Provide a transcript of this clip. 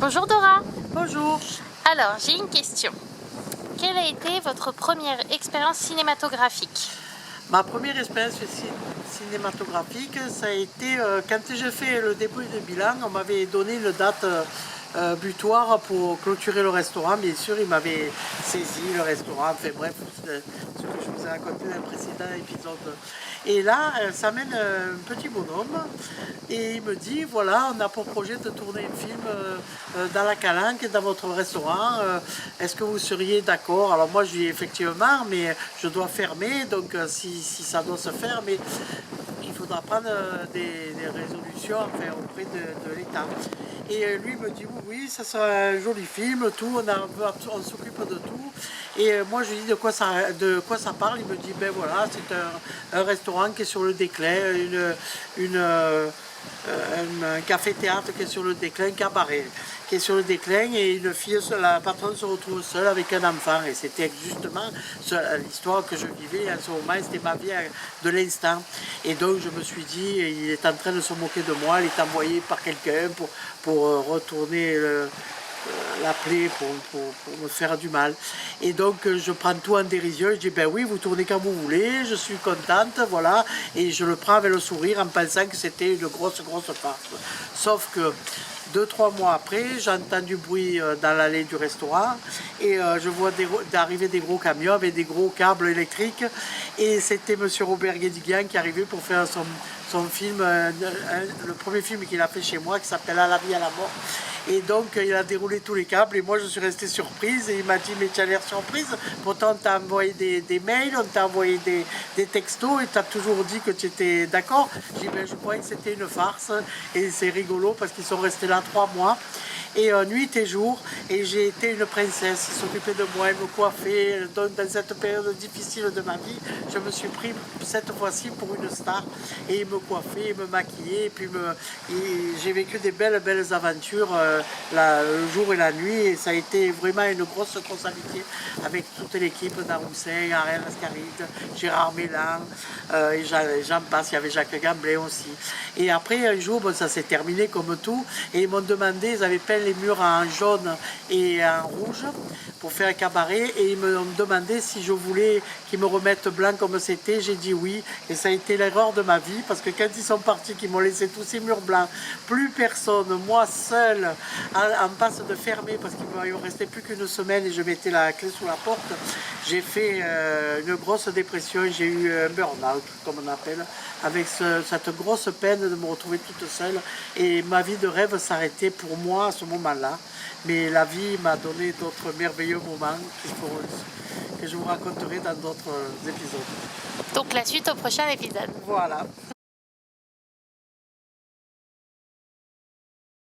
Bonjour Dora. Bonjour. Alors, j'ai une question. Quelle a été votre première expérience cinématographique? Ma première expérience cinématographique, ça a été quand j'ai fait le début de bilan, on m'avait donné une date butoir pour clôturer le restaurant. Bien sûr, il m'avait saisi le restaurant, enfin bref, ce que je vous ai raconté dans le précédent épisode. Et là, ça mène un petit bonhomme et il me dit, voilà, on a pour projet de tourner un film dans la Calanque, dans votre restaurant. Est-ce que vous seriez d'accord? Alors moi, je dis effectivement, mais je dois fermer, donc si ça doit se faire, mais il faudra prendre des résolutions enfin, auprès de l'État. Et lui me dit oui, ça sera un joli film, tout, on s'occupe de tout. Et moi je lui dis de quoi ça parle. Il me dit ben voilà, c'est un restaurant qui est sur le déclin, un café-théâtre qui est sur le déclin, un cabaret qui est sur le déclin, et une fille, la patronne se retrouve seule avec un enfant. Et c'était justement l'histoire que je vivais à ce moment, c'était ma vie de l'instant. Et donc je me suis dit, il est en train de se moquer de moi, il est envoyé par quelqu'un pour retourner l'appeler pour me faire du mal. Et donc je prends tout en dérision, je dis ben oui, vous tournez quand vous voulez, je suis contente, voilà, et je le prends avec le sourire en pensant que c'était une grosse farce. Sauf que 2-3 mois après, j'entends du bruit dans l'allée du restaurant et je vois arriver des gros camions avec des gros câbles électriques, et c'était monsieur Robert Guédiguian qui arrivait pour faire son film, le premier film qu'il a fait chez moi qui s'appelle À la vie à la mort. Et donc il a déroulé tous les câbles et moi je suis restée surprise, et il m'a dit mais tu as l'air surprise, pourtant on t'a envoyé des mails, on t'a envoyé des textos et tu as toujours dit que tu étais d'accord. J'ai dit ben je croyais que c'était une farce, et c'est rigolo parce qu'ils sont restés là 3 mois. Et nuit et jour, et j'ai été une princesse, ils s'occupaient de moi, ils me coiffaient. Donc dans cette période difficile de ma vie, je me suis pris cette fois-ci pour une star, et ils me coiffaient, ils me maquillaient, et puis j'ai vécu des belles aventures le jour et la nuit, et ça a été vraiment une grosse amitié avec toute l'équipe d'Aroussin, Ariel Ascaride, Gérard Mélan, et j'en passe, il y avait Jacques Gamblin aussi. Et après un jour, bon, ça s'est terminé comme tout, et ils m'ont demandé, ils avaient peint les murs en jaune et en rouge pour faire un cabaret, et ils me demandaient si je voulais qu'ils me remettent blanc comme c'était. J'ai dit oui, et ça a été l'erreur de ma vie, parce que quand ils sont partis, qu'ils m'ont laissé tous ces murs blancs, plus personne, moi seule, en passe de fermer, parce qu'il ne me restait plus qu'une semaine et je mettais la clé sous la porte, j'ai fait une grosse dépression, j'ai eu un burn-out, comme on appelle, avec cette grosse peine de me retrouver toute seule, et ma vie de rêve s'arrêtait pour moi à ce moment-là. Mais la vie m'a donné d'autres merveilleux moments que je vous raconterai dans d'autres épisodes. Donc la suite au prochain épisode. Voilà.